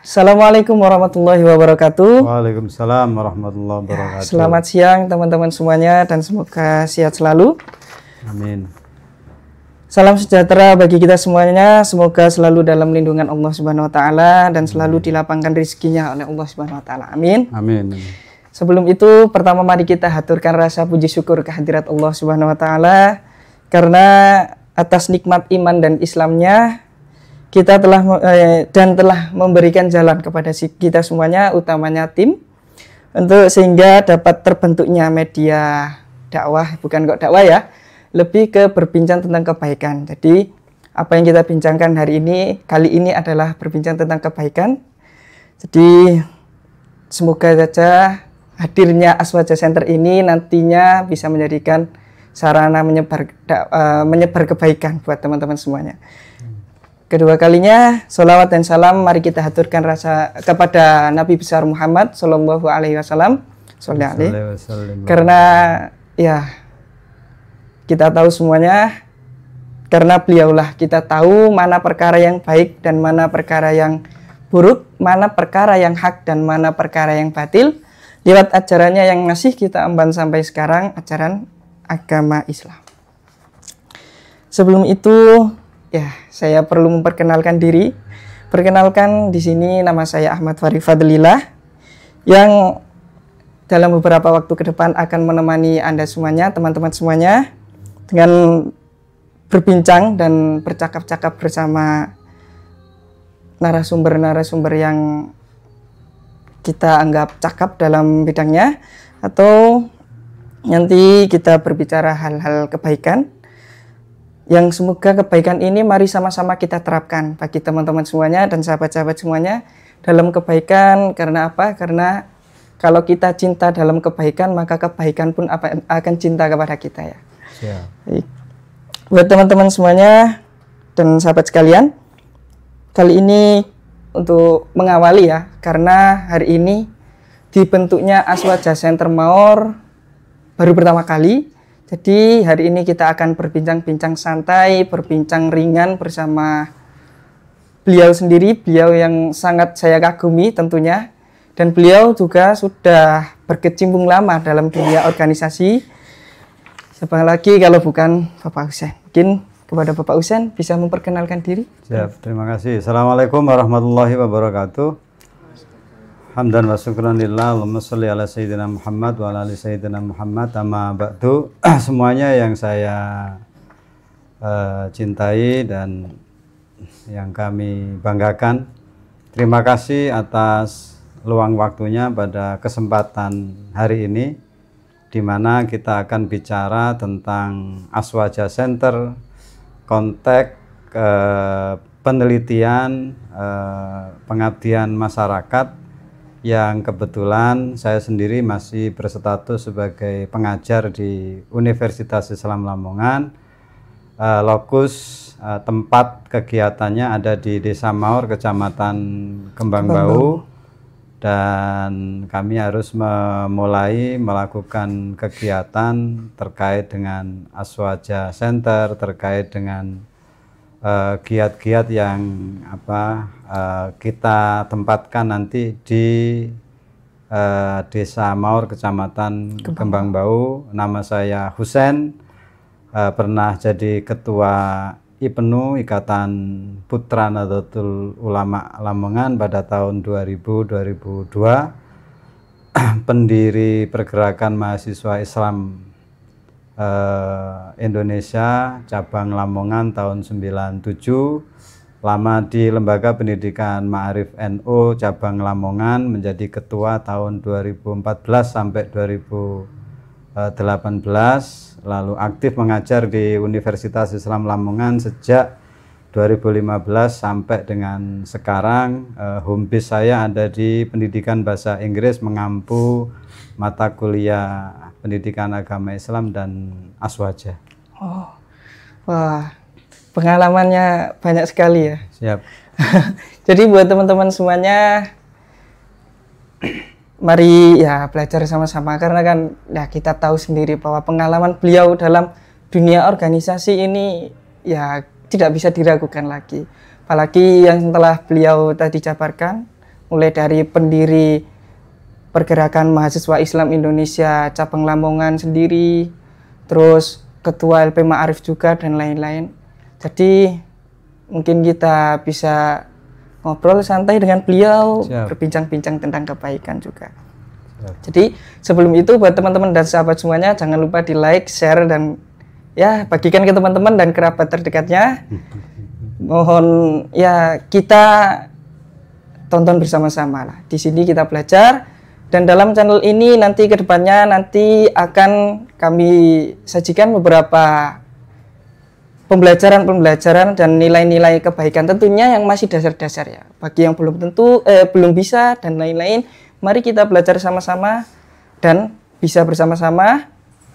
Assalamualaikum warahmatullahi wabarakatuh. Waalaikumsalam warahmatullahi wabarakatuh. Selamat siang teman-teman semuanya dan semoga sehat selalu. Amin. Salam sejahtera bagi kita semuanya. Semoga selalu dalam lindungan Allah Subhanahu wa taala dan selalu dilapangkan rezekinya oleh Allah Subhanahu wa taala. Amin. Amin. Sebelum itu, pertama mari kita haturkan rasa puji syukur kehadirat Allah Subhanahu wa taala karena atas nikmat iman dan Islamnya kita telah memberikan jalan kepada kita semuanya, utamanya tim, untuk sehingga dapat terbentuknya media dakwah, bukan kok dakwah ya, lebih ke berbincang tentang kebaikan. Jadi apa yang kita bincangkan kali ini adalah berbincang tentang kebaikan. Jadi semoga saja hadirnya Aswaja Center ini nantinya bisa menjadikan sarana menyebar kebaikan buat teman-teman semuanya. Kedua kalinya, sholawat dan salam mari kita haturkan rasa kepada Nabi besar Muhammad Sallallahu Alaihi Wasallam. Karena ya kita tahu semuanya, karena beliaulah kita tahu mana perkara yang baik dan mana perkara yang buruk, mana perkara yang hak dan mana perkara yang batil, lewat ajarannya yang masih kita emban sampai sekarang, ajaran agama Islam. Sebelum itu, ya, saya perlu memperkenalkan diri. Perkenalkan, di sini nama saya Ahmad Fari Fadlillah yang dalam beberapa waktu ke depan akan menemani Anda semuanya, teman-teman semuanya, dengan berbincang dan bercakap-cakap bersama narasumber-narasumber yang kita anggap cakap dalam bidangnya, atau nanti kita berbicara hal-hal kebaikan yang semoga kebaikan ini mari sama-sama kita terapkan bagi teman-teman semuanya dan sahabat-sahabat semuanya dalam kebaikan. Karena apa? Karena kalau kita cinta dalam kebaikan, maka kebaikan pun akan cinta kepada kita ya. Baik. Buat teman-teman semuanya dan sahabat sekalian, kali ini untuk mengawali ya, karena hari ini dibentuknya Aswaja Center Maor baru pertama kali. Jadi hari ini kita akan berbincang-bincang santai, berbincang ringan bersama beliau sendiri, beliau yang sangat saya kagumi tentunya. Dan beliau juga sudah berkecimpung lama dalam dunia organisasi. Siapa lagi kalau bukan Bapak Husain. Mungkin kepada Bapak Husain bisa memperkenalkan diri. Siap, terima kasih. Assalamualaikum warahmatullahi wabarakatuh. Hamdan wa syukran lillah, Allahumma sholli ala sayyidina Muhammad wa ala ali sayyidina Muhammad, amma ba'du. Semuanya yang saya cintai dan yang kami banggakan, terima kasih atas luang waktunya pada kesempatan hari ini, di mana kita akan bicara tentang Aswaja Center, konteks penelitian, pengabdian masyarakat, yang kebetulan saya sendiri masih berstatus sebagai pengajar di Universitas Islam Lamongan. Lokus tempat kegiatannya ada di Desa Maor, Kecamatan Kembangbau, dan kami harus memulai melakukan kegiatan terkait dengan Aswaja Center, terkait dengan giat-giat yang kita tempatkan nanti di Desa Maor, Kecamatan Kembangbau. Nama saya Husain, pernah jadi Ketua IPNU, Ikatan Putra Nahdlatul Ulama Lamongan pada tahun 2000-2002, pendiri Pergerakan Mahasiswa Islam Indonesia cabang Lamongan tahun 97, lama di Lembaga Pendidikan Ma'arif NU cabang Lamongan, menjadi ketua tahun 2014 sampai 2018, lalu aktif mengajar di Universitas Islam Lamongan sejak 2015 sampai dengan sekarang. Home base saya ada di Pendidikan Bahasa Inggris, mengampu mata kuliah Pendidikan Agama Islam dan Aswaja. Oh, wah, pengalamannya banyak sekali ya. Siap. Jadi buat teman-teman semuanya, mari ya belajar sama-sama, karena kan ya kita tahu sendiri bahwa pengalaman beliau dalam dunia organisasi ini ya tidak bisa diragukan lagi. Apalagi yang telah beliau tadi jabarkan, mulai dari pendiri Pergerakan Mahasiswa Islam Indonesia cabang Lamongan sendiri, terus ketua LP Ma'arif juga, dan lain-lain. Jadi mungkin kita bisa ngobrol santai dengan beliau, berbincang-bincang tentang kebaikan juga. Jadi sebelum itu buat teman-teman dan sahabat semuanya, jangan lupa di like, share, dan ya bagikan ke teman-teman dan kerabat terdekatnya. Mohon ya kita tonton bersama-sama lah. Di sini kita belajar. Dan dalam channel ini nanti kedepannya nanti akan kami sajikan beberapa pembelajaran dan nilai-nilai kebaikan, tentunya yang masih dasar-dasar ya. Bagi yang belum bisa dan lain-lain, mari kita belajar sama-sama dan bisa bersama-sama.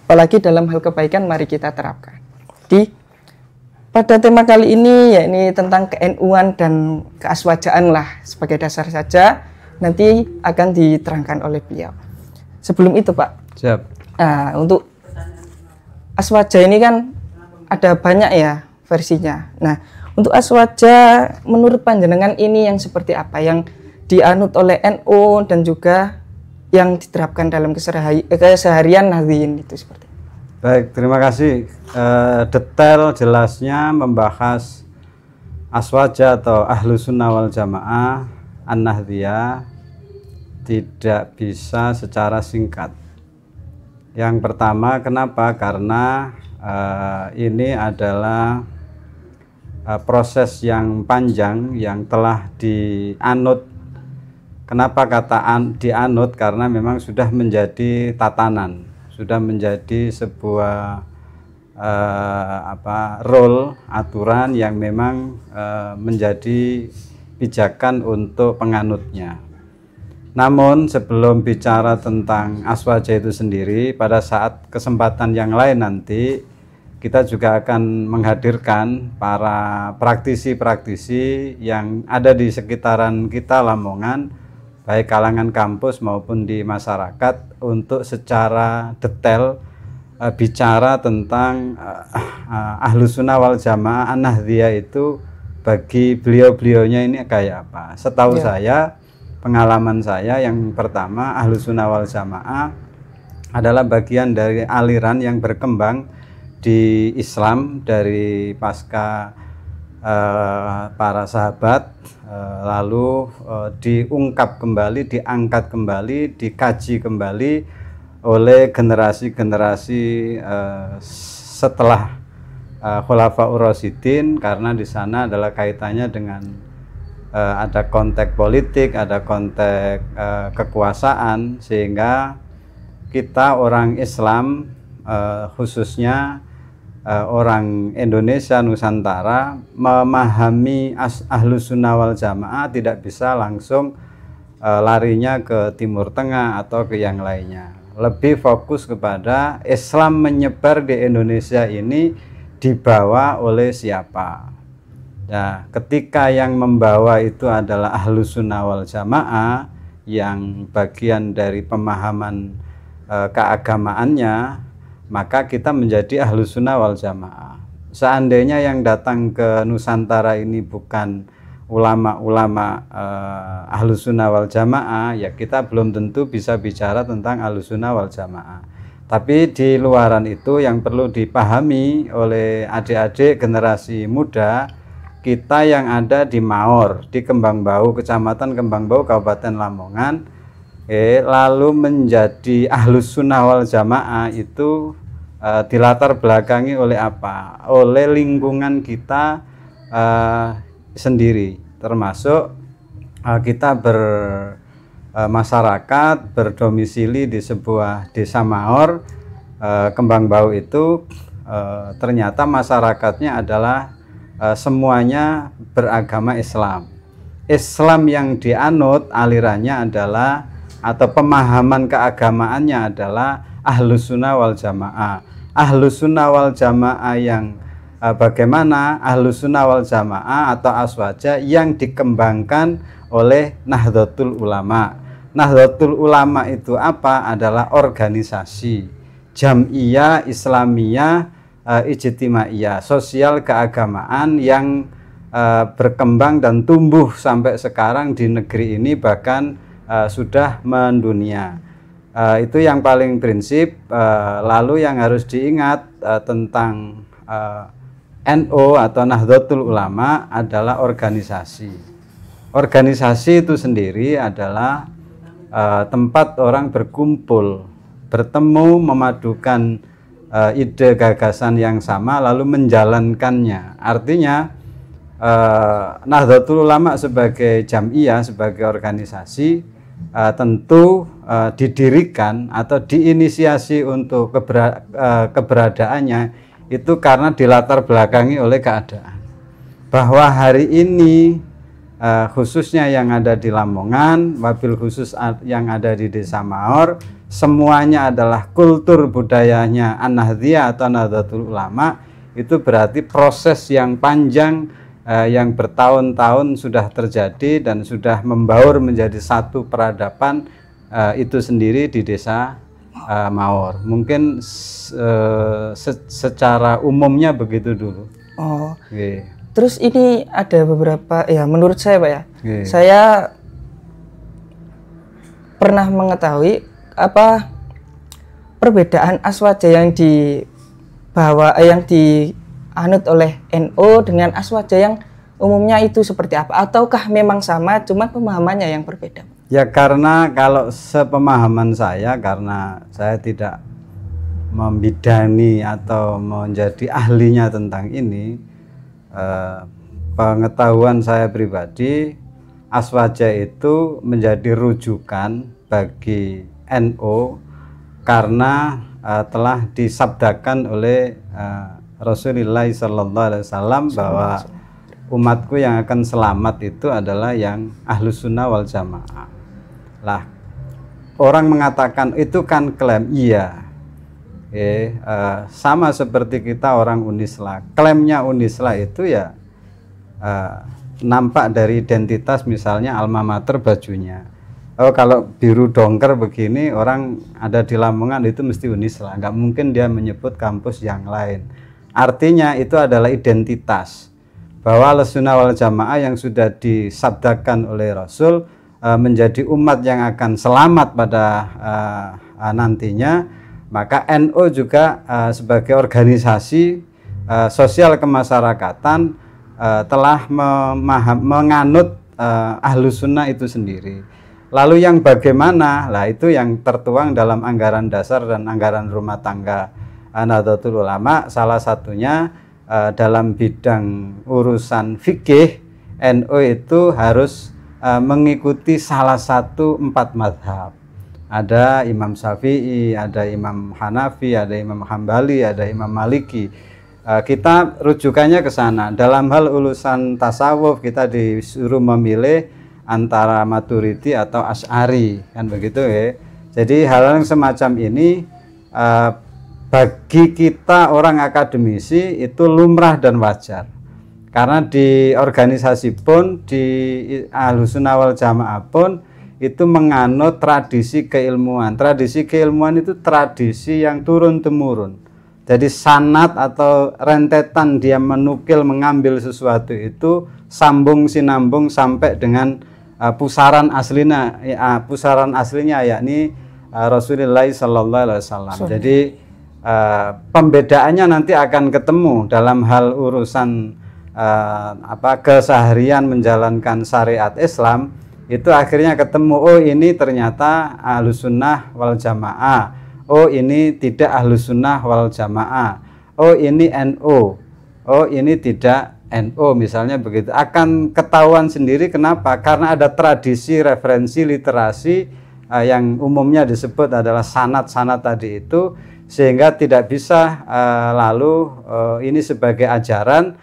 Apalagi dalam hal kebaikan, mari kita terapkan. Pada tema kali ini ya ini tentang ke-NU-an dan keaswajaan lah sebagai dasar saja. Nanti akan diterangkan oleh beliau. Sebelum itu Pak, siap. Nah, untuk aswaja ini kan ada banyak ya versinya. Nah, untuk aswaja menurut panjenengan ini yang seperti apa, yang dianut oleh NU dan juga yang diterapkan dalam keseharian Nahdliyin itu seperti apa? Baik, terima kasih. Detail jelasnya membahas aswaja atau Ahlus Sunnah wal Jamaah An-Nahdliyah tidak bisa secara singkat. Yang pertama, kenapa? Karena ini adalah proses yang panjang yang telah dianut. Kenapa kata dianut? Karena memang sudah menjadi tatanan, sudah menjadi sebuah role, aturan yang memang menjadi pijakan untuk penganutnya. Namun sebelum bicara tentang aswaja itu sendiri, pada saat kesempatan yang lain nanti kita juga akan menghadirkan para praktisi-praktisi yang ada di sekitaran kita Lamongan, baik kalangan kampus maupun di masyarakat, untuk secara detail bicara tentang Ahlus Sunnah wal Jamaah An-Nahdliyah itu bagi beliau-beliaunya ini kayak apa. Setahu saya, pengalaman saya, yang pertama, Ahlus Sunnah wal Jamaah adalah bagian dari aliran yang berkembang di Islam dari pasca para sahabat, lalu diungkap kembali, diangkat kembali, dikaji kembali oleh generasi-generasi setelah Khulafaur Rasyidin, karena di sana adalah kaitannya dengan ada konteks politik, ada konteks kekuasaan, sehingga kita orang Islam, khususnya orang Indonesia Nusantara, memahami Ahlus Sunnah wal Jamaah tidak bisa langsung larinya ke Timur Tengah atau ke yang lainnya. Lebih fokus kepada Islam menyebar di Indonesia ini dibawa oleh siapa. Nah, ketika yang membawa itu adalah Ahlus Sunnah wal Jamaah, yang bagian dari pemahaman keagamaannya, maka kita menjadi Ahlus Sunnah wal Jamaah. Seandainya yang datang ke Nusantara ini bukan ulama-ulama Ahlus Sunnah wal Jamaah, ya kita belum tentu bisa bicara tentang Ahlus Sunnah wal Jamaah. Tapi di luaran itu yang perlu dipahami oleh adik-adik generasi muda kita yang ada di Maor, di Kembangbau, Kecamatan Kembangbau, Kabupaten Lamongan, lalu menjadi Ahlus Sunnah wal Jamaah itu dilatar belakangi oleh apa? Oleh lingkungan kita sendiri, termasuk kita masyarakat berdomisili di sebuah desa Maor, Kembangbau itu ternyata masyarakatnya adalah semuanya beragama Islam. Islam yang dianut alirannya adalah, atau pemahaman keagamaannya adalah Ahlus Sunnah wal Jamaah. Ahlus Sunnah wal Jamaah yang bagaimana? Ahlus Sunnah wal Jamaah atau aswaja yang dikembangkan oleh Nahdlatul Ulama. Nahdlatul Ulama itu apa? Adalah organisasi Jam'iyah Islamiyah Ijtimaiyah, sosial keagamaan yang berkembang dan tumbuh sampai sekarang di negeri ini, bahkan sudah mendunia. Itu yang paling prinsip. Lalu yang harus diingat tentang NU atau Nahdlatul Ulama adalah organisasi. Organisasi itu sendiri adalah tempat orang berkumpul, bertemu, memadukan ide gagasan yang sama lalu menjalankannya. Artinya Nahdlatul Ulama sebagai jam'iyah, sebagai organisasi tentu didirikan atau diinisiasi untuk keberadaannya itu karena dilatar belakangi oleh keadaan bahwa hari ini khususnya yang ada di Lamongan, wabil khusus yang ada di Desa Maor, semuanya adalah kultur budayanya An-Nahdliyah atau Nahdlatul Ulama. Itu berarti proses yang panjang yang bertahun-tahun sudah terjadi dan sudah membaur menjadi satu peradaban itu sendiri di Desa Maor. Mungkin secara umumnya begitu dulu. Oh. Okay. Terus ini ada beberapa, ya menurut saya Pak ya, saya pernah mengetahui apa perbedaan aswaja yang dibawa, yang dianut oleh NU dengan aswaja yang umumnya itu seperti apa? Ataukah memang sama, cuma pemahamannya yang berbeda? Ya karena kalau sepemahaman saya, karena saya tidak membidani atau menjadi ahlinya tentang ini, pengetahuan saya pribadi, aswaja itu menjadi rujukan bagi NU karena telah disabdakan oleh Rasulullah SAW bahwa umatku yang akan selamat itu adalah yang ahlus sunnah wal jamaah. Lah, orang mengatakan itu kan klaim, iya. Sama seperti kita orang Unisla, klaimnya Unisla itu ya nampak dari identitas, misalnya alma mater bajunya. Oh kalau biru dongker begini, orang ada di Lamongan itu mesti Unisla, nggak mungkin dia menyebut kampus yang lain. Artinya itu adalah identitas bahwa Ahlussunnah wal Jamaah yang sudah disabdakan oleh Rasul menjadi umat yang akan selamat pada nantinya. Maka NU juga sebagai organisasi sosial kemasyarakatan telah menganut Ahlus Sunnah itu sendiri. Lalu yang bagaimana? Lah itu yang tertuang dalam anggaran dasar dan anggaran rumah tangga Nahdlatul Ulama. Salah satunya dalam bidang urusan fikih, NU itu harus mengikuti salah satu 4 mazhab. Ada Imam Syafi'i, ada Imam Hanafi, ada Imam Hambali, ada Imam Maliki. Kita rujukannya ke sana. Dalam hal urusan tasawuf kita disuruh memilih antara Maturidi atau Asy'ari, kan begitu ya. Jadi hal yang semacam ini bagi kita orang akademisi itu lumrah dan wajar. Karena di organisasi pun, di Ahlussunnah wal Jamaah pun itu menganut tradisi keilmuan. Tradisi keilmuan itu tradisi yang turun-temurun. Jadi sanad atau rentetan dia menukil, mengambil sesuatu itu sambung sinambung sampai dengan pusaran aslinya yakni Rasulullah SAW. Jadi pembedaannya nanti akan ketemu dalam hal urusan keseharian menjalankan syariat Islam. Itu akhirnya ketemu, oh ini ternyata Ahlus Sunnah wal Jamaah, oh ini tidak Ahlus Sunnah wal Jamaah, oh ini NU, oh ini tidak NU, misalnya begitu. Akan ketahuan sendiri. Kenapa? Karena ada tradisi, referensi, literasi yang umumnya disebut adalah sanad-sanad tadi itu, sehingga tidak bisa lalu ini sebagai ajaran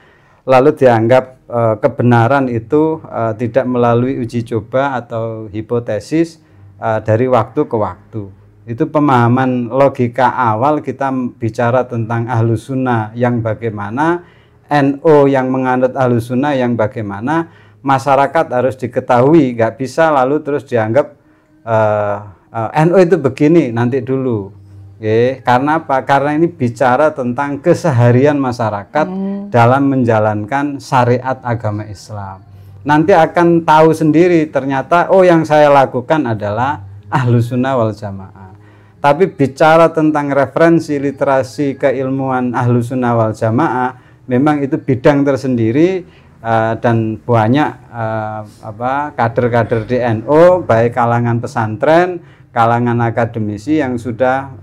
lalu dianggap kebenaran itu tidak melalui uji coba atau hipotesis dari waktu ke waktu. Itu pemahaman logika awal kita bicara tentang Ahlus Sunnah yang bagaimana, NU yang menganut Ahlus Sunnah yang bagaimana. Masyarakat harus diketahui, nggak bisa lalu terus dianggap NU itu begini, nanti dulu. Karena apa? Karena ini bicara tentang keseharian masyarakat dalam menjalankan syariat agama Islam. Nanti akan tahu sendiri ternyata yang saya lakukan adalah Ahlus Sunnah wal Jamaah. Tapi bicara tentang referensi literasi keilmuan Ahlus Sunnah wal Jamaah, memang itu bidang tersendiri, dan banyak kader-kader di NU, baik kalangan pesantren, kalangan akademisi yang sudah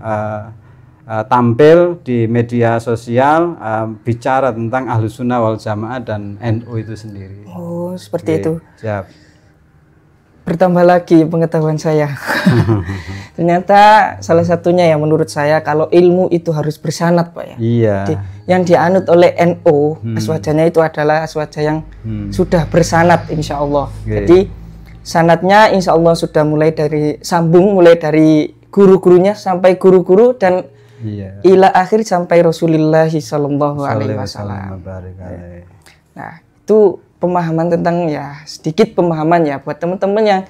tampil di media sosial bicara tentang Ahlus Sunnah wal Jamaah dan NU itu sendiri. Oh, seperti itu. Siap. Bertambah lagi pengetahuan saya. Ternyata salah satunya yang menurut saya kalau ilmu itu harus bersanad, Pak ya. Iya. Yang dianut oleh NU, aswajanya itu adalah aswaja yang sudah bersanad insya Allah. Jadi sanadnya insya Allah sudah mulai dari guru-gurunya sampai guru-guru dan ila akhir sampai Rasulullah sallallahu alaihi wasallam. Nah, itu pemahaman tentang sedikit pemahaman ya buat teman-teman yang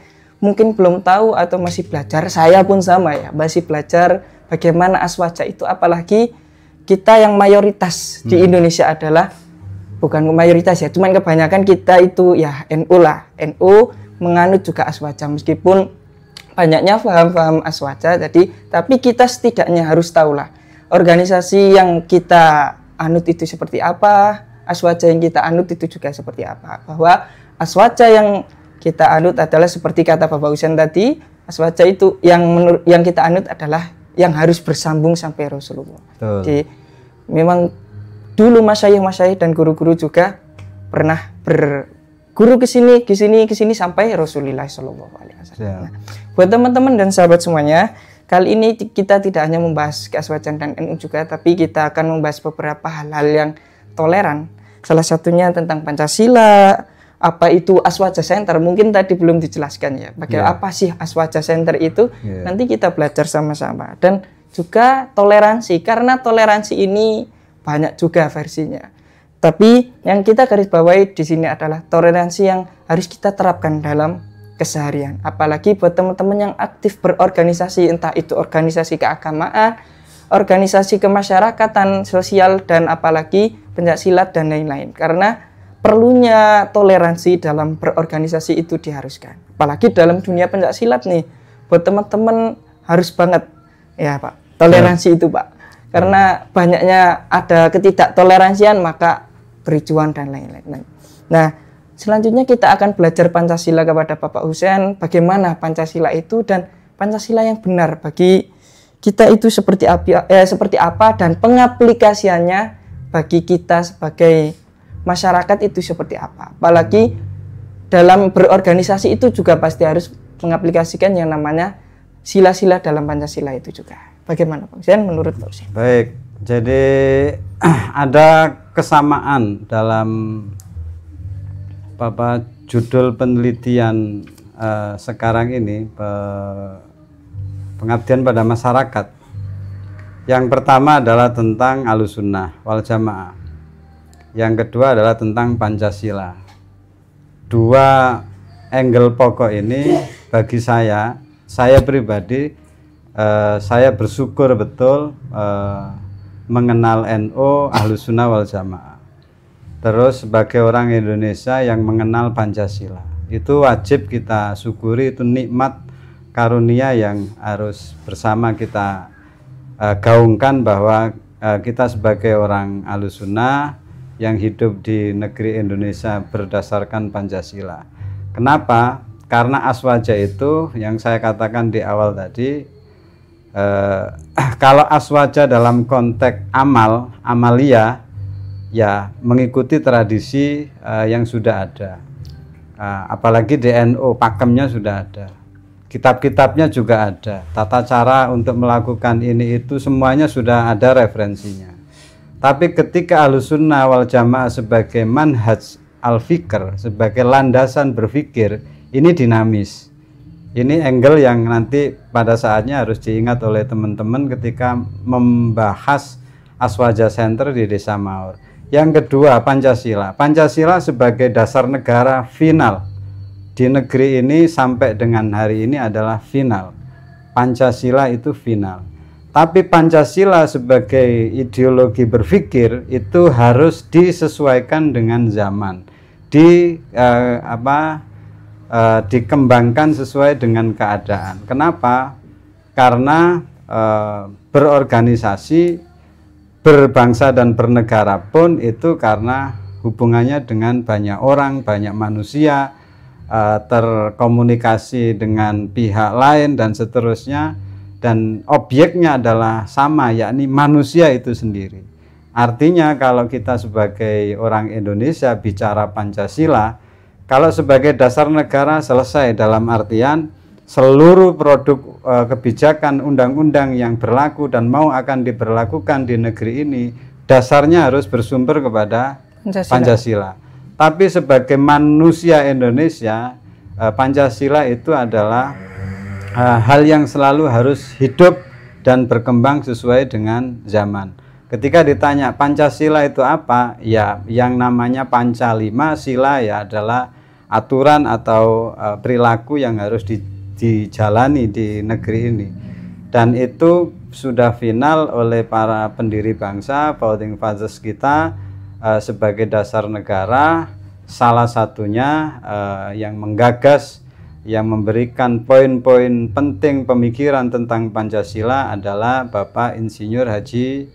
mungkin belum tahu atau masih belajar. Saya pun sama ya, masih belajar bagaimana aswaja itu, apalagi kita yang mayoritas di Indonesia adalah bukan mayoritas ya, cuman kebanyakan kita itu NU lah. NU menganut juga aswaja, meskipun banyaknya paham-paham aswaja. Tapi kita setidaknya harus tahulah organisasi yang kita anut itu seperti apa, aswaja yang kita anut itu juga seperti apa. Bahwa aswaja yang kita anut adalah seperti kata Bapak Husain tadi, aswaja itu yang kita anut adalah yang harus bersambung sampai Rasulullah. Jadi memang dulu masyayikh dan guru-guru juga pernah guru ke sini sampai Rasulullah Shallallahu Alaihi Wasallam. Nah, buat teman-teman dan sahabat semuanya, kali ini kita tidak hanya membahas keaswajan dan NU juga, tapi kita akan membahas beberapa hal-hal yang toleran. Salah satunya tentang Pancasila, apa itu Aswaja Center, mungkin tadi belum dijelaskan ya. Bagaimana apa sih Aswaja Center itu? Nanti kita belajar sama-sama. Dan juga toleransi, karena toleransi ini banyak juga versinya. Tapi yang kita garis bawahi di sini adalah toleransi yang harus kita terapkan dalam keseharian. Apalagi buat teman-teman yang aktif berorganisasi, entah itu organisasi keagamaan, organisasi kemasyarakatan, sosial, dan apalagi pencaksilat dan lain-lain. Karena perlunya toleransi dalam berorganisasi itu diharuskan. Apalagi dalam dunia pencaksilat nih, buat teman-teman harus banget ya Pak, toleransi itu Pak. Karena banyaknya ada ketidaktoleransian, maka kericuan dan lain-lain. Nah, selanjutnya kita akan belajar Pancasila kepada Bapak Husain, bagaimana Pancasila itu dan Pancasila yang benar bagi kita itu seperti apa dan pengaplikasiannya bagi kita sebagai masyarakat itu seperti apa. Apalagi dalam berorganisasi itu juga pasti harus mengaplikasikan yang namanya sila-sila dalam Pancasila itu juga. Bagaimana Pak Husain menurut Pak Husain? Baik, jadi ada kesamaan dalam judul penelitian sekarang ini, pengabdian pada masyarakat. Yang pertama adalah tentang Ahlus Sunnah wal Jamaah. Yang kedua adalah tentang Pancasila. Dua angle pokok ini bagi saya pribadi, saya bersyukur betul mengenal NU, Ahlus Sunnah wal Jamaah. Terus sebagai orang Indonesia yang mengenal Pancasila, itu wajib kita syukuri, itu nikmat karunia yang harus bersama kita gaungkan, bahwa kita sebagai orang Ahlus Sunnah yang hidup di negeri Indonesia berdasarkan Pancasila. Kenapa? Karena aswaja itu yang saya katakan di awal tadi, kalau aswaja dalam konteks amalia ya mengikuti tradisi yang sudah ada, apalagi di NU pakemnya sudah ada, kitab-kitabnya juga ada, tata cara untuk melakukan ini itu semuanya sudah ada referensinya. Tapi ketika Ahlus Sunnah wal Jamaah sebagai manhaj al-fikr, sebagai landasan berpikir, ini dinamis. Ini angle yang nanti pada saatnya harus diingat oleh teman-teman ketika membahas Aswaja Center di Desa Maur. Yang kedua, Pancasila. Pancasila sebagai dasar negara final di negeri ini sampai dengan hari ini adalah final. Pancasila itu final. Tapi Pancasila sebagai ideologi berpikir itu harus disesuaikan dengan zaman, dikembangkan sesuai dengan keadaan. Kenapa? Karena berorganisasi, berbangsa dan bernegara pun itu karena hubungannya dengan banyak orang, banyak manusia, terkomunikasi dengan pihak lain dan seterusnya. Dan objeknya adalah sama, yakni manusia itu sendiri. Artinya kalau kita sebagai orang Indonesia bicara Pancasila, kalau sebagai dasar negara selesai, dalam artian seluruh produk kebijakan undang-undang yang berlaku dan mau akan diberlakukan di negeri ini, dasarnya harus bersumber kepada Pancasila. Tapi sebagai manusia Indonesia, Pancasila itu adalah hal yang selalu harus hidup dan berkembang sesuai dengan zaman. Ketika ditanya Pancasila itu apa, ya yang namanya Pancalima, sila ya adalah aturan atau perilaku yang harus dijalani di negeri ini. Dan itu sudah final oleh para pendiri bangsa, founding fathers kita, sebagai dasar negara. Salah satunya yang menggagas, yang memberikan poin-poin penting pemikiran tentang Pancasila adalah Bapak Insinyur Haji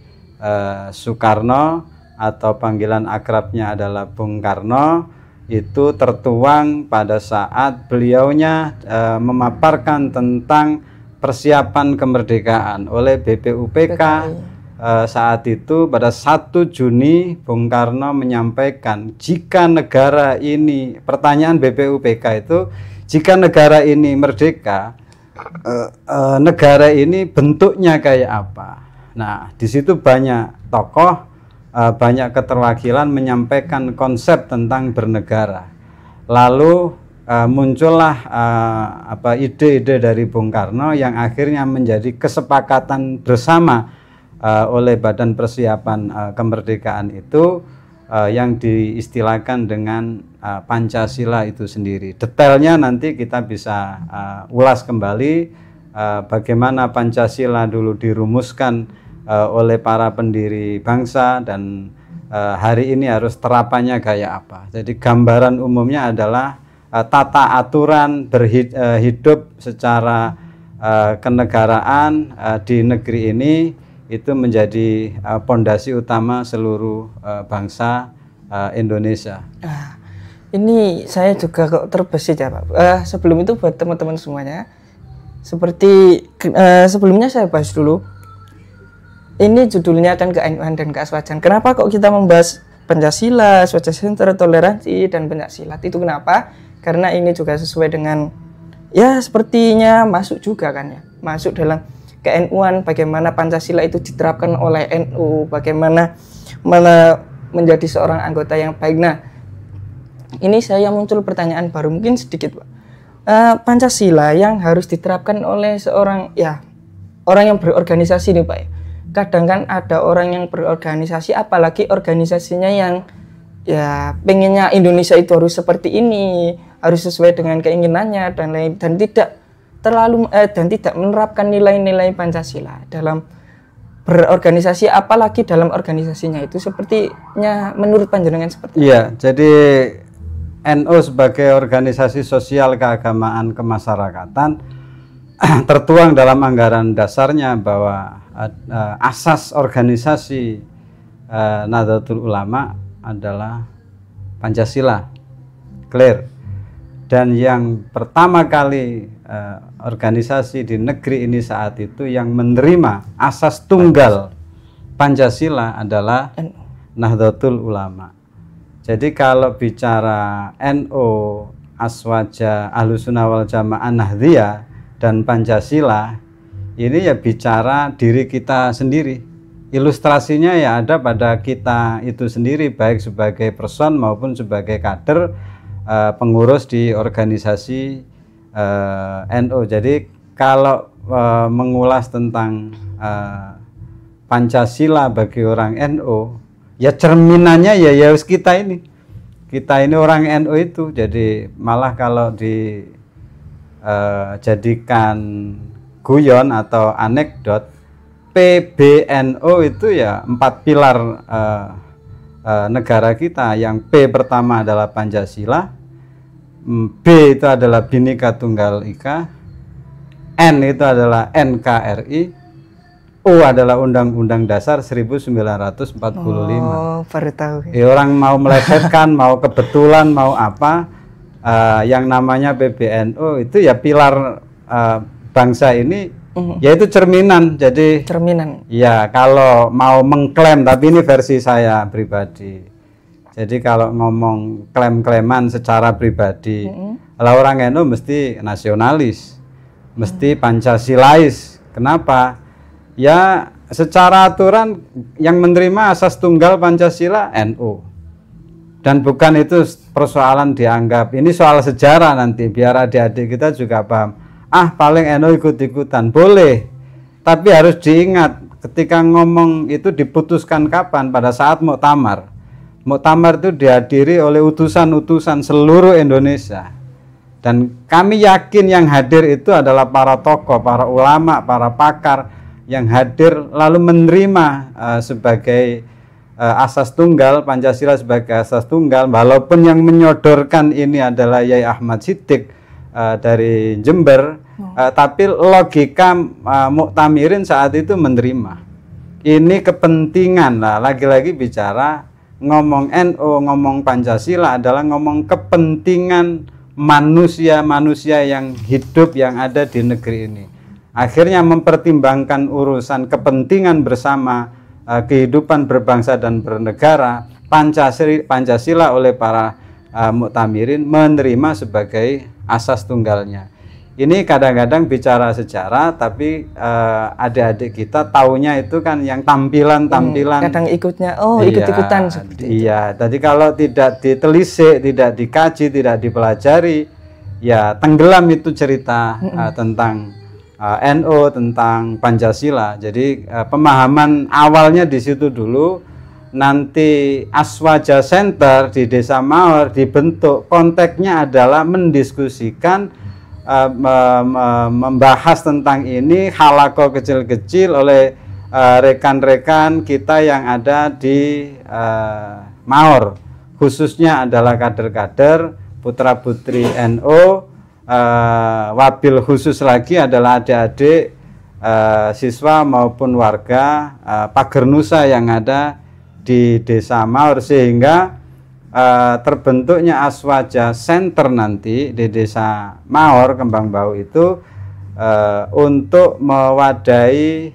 Soekarno, atau panggilan akrabnya adalah Bung Karno. Itu tertuang pada saat beliaunya memaparkan tentang persiapan kemerdekaan oleh BPUPK. Saat itu pada 1 Juni Bung Karno menyampaikan, jika negara ini, pertanyaan BPUPK itu, jika negara ini merdeka, negara ini bentuknya kayak apa? Nah, di situ banyak tokoh, banyak keterwakilan menyampaikan konsep tentang bernegara. Lalu muncullah ide-ide dari Bung Karno yang akhirnya menjadi kesepakatan bersama oleh Badan Persiapan Kemerdekaan itu, yang diistilahkan dengan Pancasila itu sendiri. Detailnya nanti kita bisa ulas kembali bagaimana Pancasila dulu dirumuskan oleh para pendiri bangsa dan hari ini harus terapannya kayak apa. Jadi gambaran umumnya adalah tata aturan berhidup secara kenegaraan di negeri ini, itu menjadi pondasi utama seluruh bangsa Indonesia. Ini saya juga kok terbesit ya Pak. Sebelum itu buat teman-teman semuanya, seperti sebelumnya saya bahas dulu. Ini judulnya kan keainuan dan keaswajan. Kenapa kok kita membahas Pancasila, Swastiastu, toleransi dan pencaksilat? Itu kenapa? Karena ini juga sesuai dengan, ya sepertinya masuk juga kan ya, masuk dalam ke-NU-an, bagaimana Pancasila itu diterapkan oleh NU, bagaimana menjadi seorang anggota yang baik. Nah, ini saya muncul pertanyaan baru mungkin sedikit Pak. Pancasila yang harus diterapkan oleh seorang, ya orang yang berorganisasi nih Pak ya. Kadang kan ada orang yang berorganisasi, apalagi organisasinya yang ya pengennya Indonesia itu harus seperti ini, harus sesuai dengan keinginannya dan lain, dan tidak terlalu dan tidak menerapkan nilai-nilai Pancasila dalam berorganisasi, apalagi dalam organisasinya itu sepertinya menurut panjenengan seperti iya, jadi NU sebagai organisasi sosial keagamaan kemasyarakatan tertuang dalam anggaran dasarnya bahwa asas organisasi Nahdlatul Ulama adalah Pancasila, clear. Dan yang pertama kali organisasi di negeri ini saat itu yang menerima asas tunggal Pancasila adalah Nahdlatul Ulama. Jadi kalau bicara NU, Aswaja, Ahlussunnah wal Jamaah, Nahdliyah dan Pancasila, ini ya bicara diri kita sendiri. Ilustrasinya ya ada pada kita itu sendiri, baik sebagai person maupun sebagai kader pengurus di organisasi NU. Jadi kalau mengulas tentang Pancasila bagi orang NU, ya cerminannya ya harus kita ini orang NU itu. Jadi malah kalau dijadikan guyon atau anekdot, PBNO itu ya 4 pilar negara kita. Yang P pertama adalah Pancasila, B itu adalah Bhinneka Tunggal Ika, N itu adalah NKRI, O adalah Undang-Undang Dasar 1945. Oh, baru tahu. Orang mau melesetkan, mau kebetulan, mau apa, yang namanya PBNO itu ya pilar bangsa ini, yaitu cerminan. Jadi cerminan. Ya, kalau mau mengklaim, tapi ini versi saya pribadi. Jadi kalau ngomong klaim-klaiman secara pribadi, kalau orang NU mesti nasionalis, mesti Pancasilais. Kenapa? Ya, secara aturan yang menerima asas tunggal Pancasila NU. Dan bukan itu persoalan dianggap. Ini soal sejarah nanti, biar adik-adik kita juga paham. Paling NU ikut-ikutan. Boleh. Tapi harus diingat, ketika ngomong itu diputuskan kapan? Pada saat muktamar. Muktamar itu dihadiri oleh utusan-utusan seluruh Indonesia. Dan kami yakin yang hadir itu adalah para tokoh, para ulama, para pakar yang hadir lalu menerima sebagai asas tunggal, Pancasila sebagai asas tunggal, walaupun yang menyodorkan ini adalah Yai Ahmad Siddiq dari Jember, tapi logika muktamirin saat itu menerima. Ini kepentingan lah, lagi-lagi bicara ngomong NU, ngomong Pancasila adalah ngomong kepentingan manusia-manusia yang hidup yang ada di negeri ini. Akhirnya mempertimbangkan urusan kepentingan bersama, kehidupan berbangsa dan bernegara, Pancasila oleh para muktamirin menerima sebagai asas tunggalnya. Ini kadang-kadang bicara sejarah, tapi adik-adik kita taunya itu kan yang tampilan-tampilan. Kadang ikutnya, ikut-ikutan seperti itu. Iya, jadi kalau tidak ditelisik, tidak dikaji, tidak dipelajari, ya tenggelam itu cerita tentang NU, tentang Pancasila. Jadi pemahaman awalnya di situ dulu. Nanti Aswaja Center di Desa Maor dibentuk, konteksnya adalah mendiskusikan, membahas tentang ini halaqah kecil-kecil oleh rekan-rekan kita yang ada di Maor, khususnya adalah kader-kader putra-putri NU. Wabil khusus lagi adalah adik-adik siswa maupun warga Pager Nusa yang ada di Desa Maor, sehingga terbentuknya Aswaja Center nanti di Desa Maor Kembang Bau itu untuk mewadahi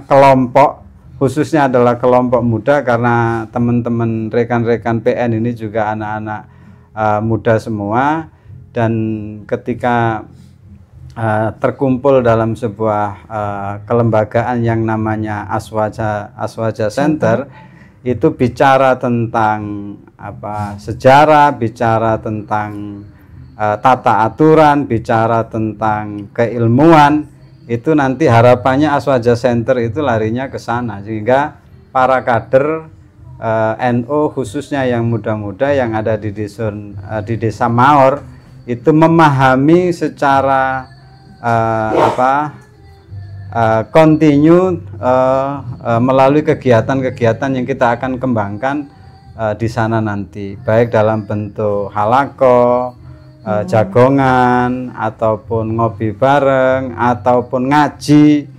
kelompok, khususnya adalah kelompok muda, karena teman-teman rekan-rekan PN ini juga anak-anak muda semua. Dan ketika terkumpul dalam sebuah kelembagaan yang namanya Aswaja Center, itu bicara tentang sejarah, bicara tentang tata aturan, bicara tentang keilmuan. Itu nanti harapannya Aswaja Center itu larinya ke sana, sehingga para kader NU khususnya yang muda-muda yang ada di Desa Maor itu memahami secara kontinu melalui kegiatan-kegiatan yang kita akan kembangkan di sana nanti, baik dalam bentuk halaqah, jagongan, ataupun ngopi bareng, ataupun ngaji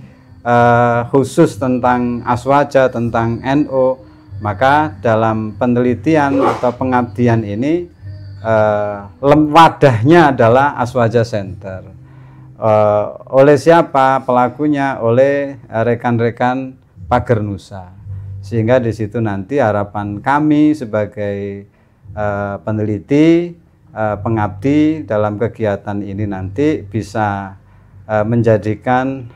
khusus tentang Aswaja, tentang NU. Maka dalam penelitian atau pengabdian ini wadahnya adalah Aswaja Center. Oleh siapa pelakunya? Oleh rekan-rekan Pager Nusa. Sehingga di situ nanti harapan kami sebagai peneliti, pengabdi dalam kegiatan ini nanti bisa menjadikan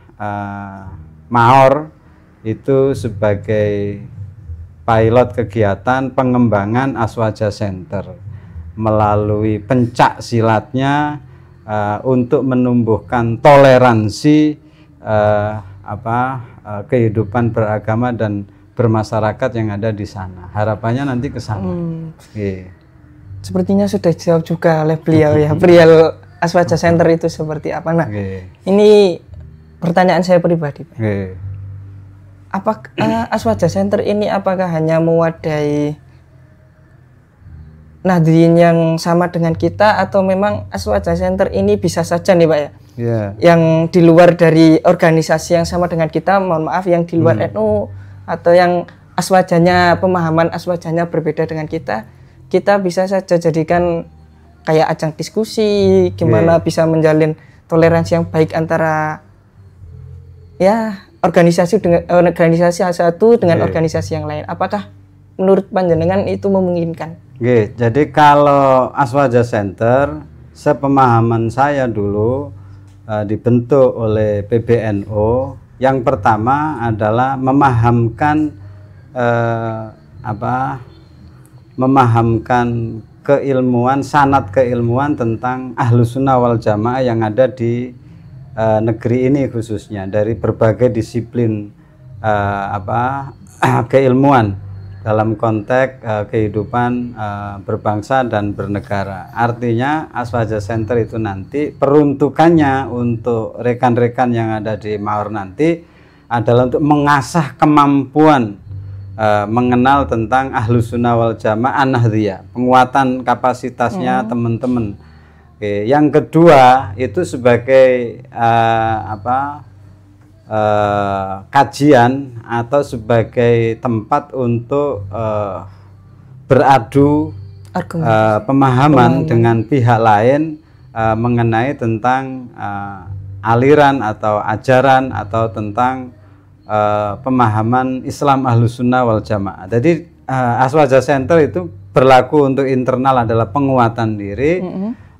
Maor itu sebagai pilot kegiatan pengembangan Aswaja Center melalui pencak silatnya untuk menumbuhkan toleransi kehidupan beragama dan bermasyarakat yang ada di sana. Harapannya nanti ke sana. Sepertinya sudah dijawab juga oleh beliau ya. Beliau Aswaja Center itu seperti apa? Nah, ini pertanyaan saya pribadi, Pak. Oke. Apakah Aswaja Center ini apakah hanya mewadahi Nahdliyin yang sama dengan kita, atau memang Aswaja Center ini bisa saja nih Pak ya, yang di luar dari organisasi yang sama dengan kita, mohon maaf yang di luar NU, atau yang aswajanya, pemahaman aswajanya berbeda dengan kita bisa saja jadikan kayak ajang diskusi, gimana bisa menjalin toleransi yang baik antara ya organisasi satu dengan organisasi yang lain. Apakah menurut panjenengan itu memungkinkan? Jadi kalau Aswaja Center, sepemahaman saya dulu dibentuk oleh PBNU. Yang pertama adalah memahamkan keilmuan, sanad keilmuan tentang Ahlus Sunnah wal Jamaah yang ada di negeri ini, khususnya dari berbagai disiplin keilmuan dalam konteks kehidupan berbangsa dan bernegara. Artinya Aswaja Center itu nanti peruntukannya untuk rekan-rekan yang ada di Mahor nanti adalah untuk mengasah kemampuan mengenal tentang Ahlus Sunnah wal Jamaah Nahdliyah, penguatan kapasitasnya teman-teman. Yang kedua itu sebagai kajian atau sebagai tempat untuk beradu pemahaman dengan pihak lain mengenai tentang aliran atau ajaran atau tentang pemahaman Islam Ahlus Sunnah wal Jamaah. Jadi Aswaja Center itu berlaku untuk internal adalah penguatan diri,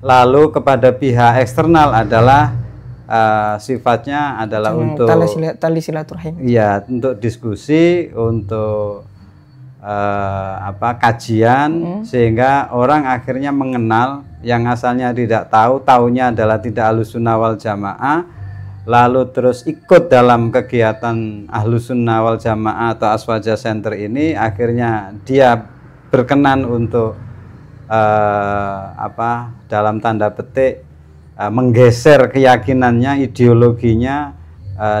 lalu kepada pihak eksternal adalah sifatnya adalah untuk tali silaturahim. Iya, untuk diskusi, untuk kajian, sehingga orang akhirnya mengenal yang asalnya tidak tahu, taunya adalah tidak Ahlus Sunnah wal Jamaah, lalu terus ikut dalam kegiatan Ahlus Sunnah wal Jamaah atau Aswaja Center ini, akhirnya dia berkenan untuk dalam tanda petik menggeser keyakinannya, ideologinya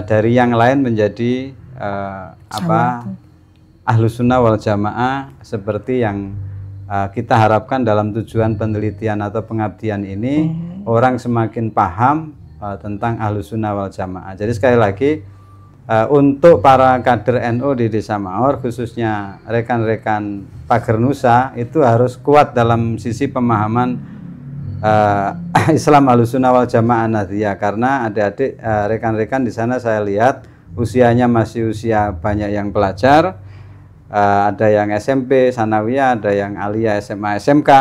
dari yang lain menjadi Ahlus Sunnah wal Jamaah, seperti yang kita harapkan dalam tujuan penelitian atau pengabdian ini. Orang semakin paham tentang Ahlus Sunnah wal Jamaah. Jadi sekali lagi untuk para kader NU di Desa Mahor, khususnya rekan-rekan Pager Nusa, itu harus kuat dalam sisi pemahaman Islam Ahlus Sunnah wal Jamaah Nahdliyah, karena adik-adik rekan-rekan di sana saya lihat usianya masih usia banyak yang pelajar, ada yang SMP, Sanawiyah, ada yang Aliyah, SMA, SMK.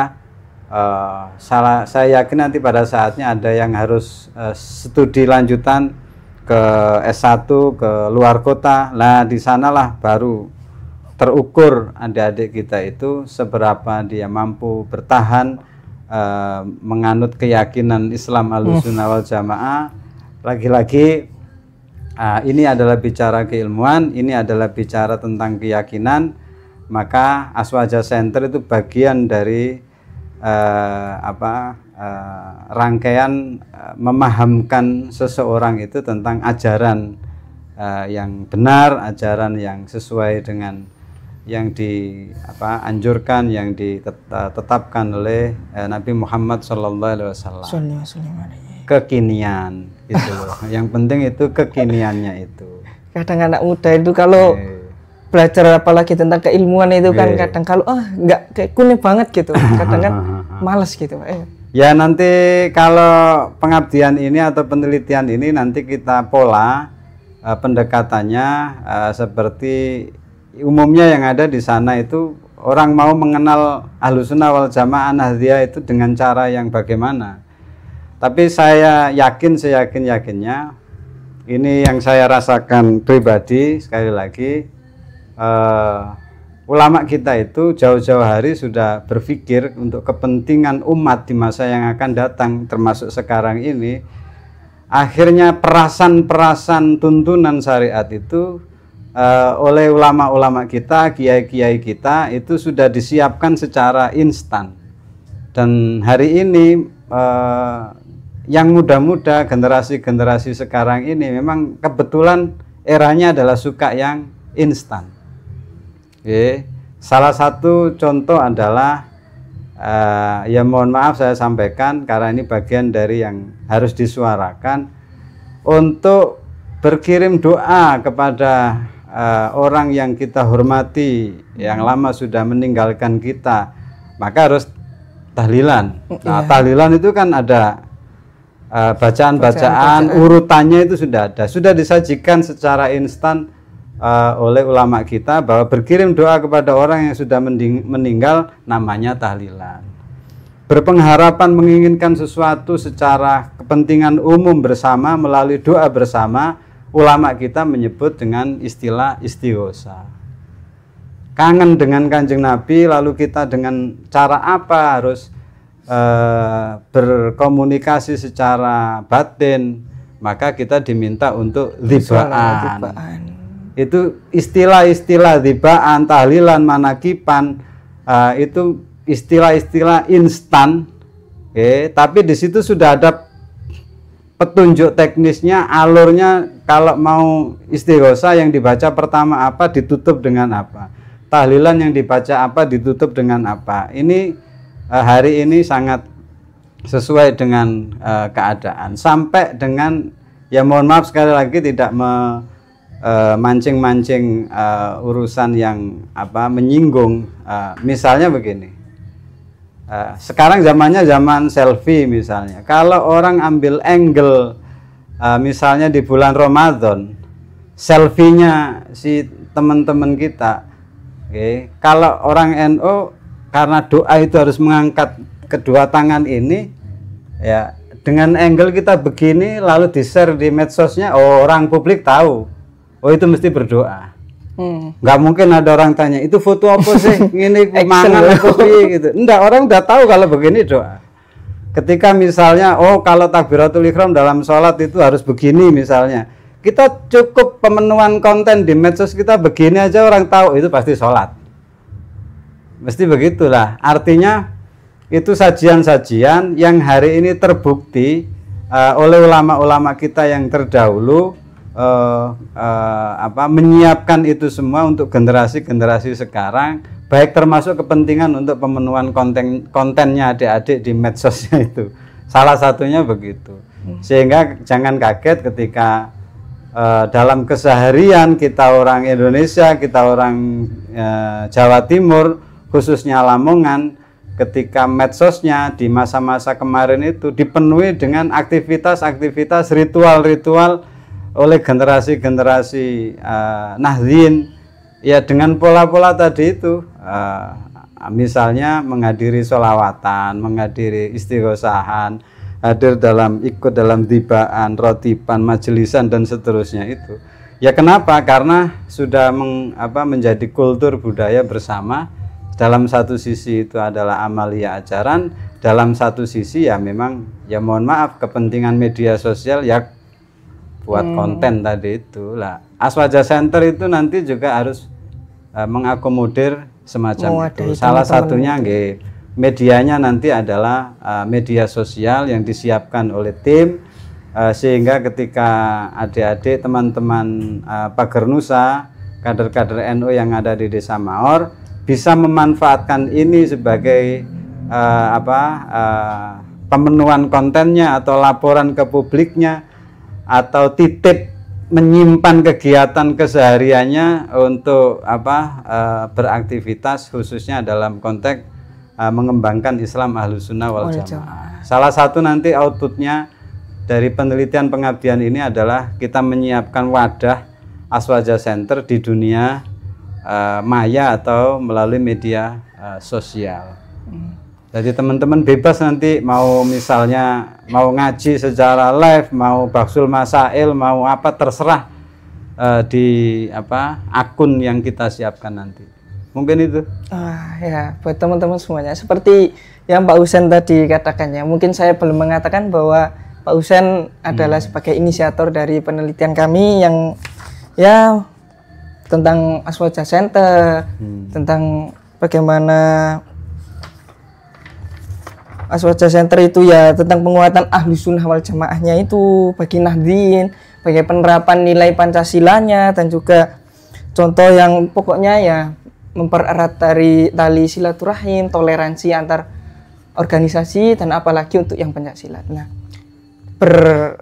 Saya yakin nanti pada saatnya ada yang harus studi lanjutan ke S1 ke luar kota. Nah, di sanalah baru terukur adik-adik kita itu seberapa dia mampu bertahan menganut keyakinan Islam Ahlus Sunnah wal Jamaah. Lagi-lagi ini adalah bicara keilmuan, ini adalah bicara tentang keyakinan. Maka Aswaja Center itu bagian dari rangkaian memahamkan seseorang itu tentang ajaran yang benar, ajaran yang sesuai dengan yang dianjurkan, yang ditetapkan oleh Nabi Muhammad SAW. Kekinian itu loh. Yang penting itu kekiniannya itu. Kadang anak muda itu kalau belajar apalagi tentang keilmuan itu kan kadang kalau nggak kayak kuning banget gitu, kadang kan males gitu. Ya nanti kalau pengabdian ini atau penelitian ini nanti kita pola pendekatannya seperti umumnya yang ada di sana itu, orang mau mengenal Ahlus Sunnah wal Jamaah Nahdliyah itu dengan cara yang bagaimana. Tapi saya yakin, seyakin-yakinnya, ini yang saya rasakan pribadi, sekali lagi, ulama kita itu jauh-jauh hari sudah berpikir untuk kepentingan umat di masa yang akan datang, termasuk sekarang ini. Akhirnya perasan-perasan tuntunan syariat itu oleh ulama-ulama kita, kiai-kiai kita itu sudah disiapkan secara instan. Dan hari ini yang muda-muda, generasi-generasi sekarang ini memang kebetulan eranya adalah suka yang instan. Oke. Salah satu contoh adalah ya mohon maaf saya sampaikan karena ini bagian dari yang harus disuarakan, untuk berkirim doa kepada orang yang kita hormati, yang lama sudah meninggalkan kita, maka harus tahlilan. Nah, tahlilan itu kan ada bacaan-bacaan, urutannya itu sudah ada, sudah disajikan secara instan oleh ulama kita bahwa berkirim doa kepada orang yang sudah meninggal namanya tahlilan. Berpengharapan menginginkan sesuatu secara kepentingan umum bersama melalui doa bersama, ulama kita menyebut dengan istilah istighosa. Kangen dengan Kanjeng Nabi, lalu kita dengan cara apa harus berkomunikasi secara batin, maka kita diminta untuk dhibaan. Itu istilah-istilah dhibaan, tahlilan, manakipan, itu istilah-istilah instan, tapi di situ sudah ada petunjuk teknisnya, alurnya. Kalau mau istighosa yang dibaca pertama apa, ditutup dengan apa, tahlilan yang dibaca apa, ditutup dengan apa. Ini hari ini sangat sesuai dengan keadaan, sampai dengan ya mohon maaf sekali lagi tidak mancing-mancing urusan yang menyinggung. Misalnya begini, sekarang zamannya zaman selfie misalnya. Kalau orang ambil angle misalnya di bulan Ramadan, selfie-nya si teman-teman kita, kalau orang NU karena doa itu harus mengangkat kedua tangan ini, ya dengan angle kita begini lalu di-share di medsosnya, orang publik tahu, itu mesti berdoa. Nggak mungkin ada orang tanya, itu foto apa sih? Ini mangan kopi gitu. Enggak, orang udah tahu kalau begini doa. Ketika misalnya, kalau takbiratul ihram dalam sholat itu harus begini misalnya, kita cukup pemenuhan konten di medsos kita begini aja orang tahu itu pasti sholat. Mesti begitulah. Artinya itu sajian-sajian yang hari ini terbukti oleh ulama-ulama kita yang terdahulu menyiapkan itu semua untuk generasi-generasi sekarang, baik termasuk kepentingan untuk pemenuhan kontennya adik-adik di medsosnya itu. Salah satunya begitu. Sehingga jangan kaget ketika dalam keseharian kita orang Indonesia, kita orang Jawa Timur, khususnya Lamongan, ketika medsosnya di masa-masa kemarin itu dipenuhi dengan aktivitas-aktivitas ritual-ritual oleh generasi-generasi Nahdien, ya dengan pola-pola tadi itu, misalnya menghadiri sholawatan, menghadiri istighosahan, ikut dalam dhibaan, rotiban, majelisan dan seterusnya itu. Ya kenapa? Karena sudah menjadi kultur budaya bersama. Dalam satu sisi itu adalah amalia ajaran, dalam satu sisi ya memang ya mohon maaf kepentingan media sosial ya buat konten tadi itu lah. Aswaja Center itu nanti juga harus mengakomodir semacam itu. Salah satunya medianya nanti adalah media sosial yang disiapkan oleh tim, sehingga ketika adik-adik teman-teman Pagar Nusa, kader-kader NU yang ada di Desa Maor bisa memanfaatkan ini sebagai pemenuhan kontennya atau laporan ke publiknya, atau titip menyimpan kegiatan kesehariannya untuk beraktivitas khususnya dalam konteks mengembangkan Islam Ahlus Sunnah wal Jamaah. Salah satu nanti outputnya dari penelitian pengabdian ini adalah kita menyiapkan wadah Aswaja Center di dunia maya atau melalui media sosial. Jadi teman-teman bebas nanti mau misalnya mau ngaji secara live, mau baksul masail, mau apa terserah di akun yang kita siapkan nanti. Mungkin itu. Ya buat teman-teman semuanya seperti yang Pak Husain tadi katakannya. Mungkin saya belum mengatakan bahwa Pak Husain adalah sebagai inisiator dari penelitian kami yang ya tentang Aswaja Center, tentang bagaimana Aswaja Center itu ya tentang penguatan ahlu sunnah wal jamaahnya itu bagi Nahdien, bagi penerapan nilai Pancasilanya, dan juga contoh yang pokoknya ya mempererat dari tali silaturahim, toleransi antar organisasi, dan apalagi untuk yang pencaksilat. Nah, berbincang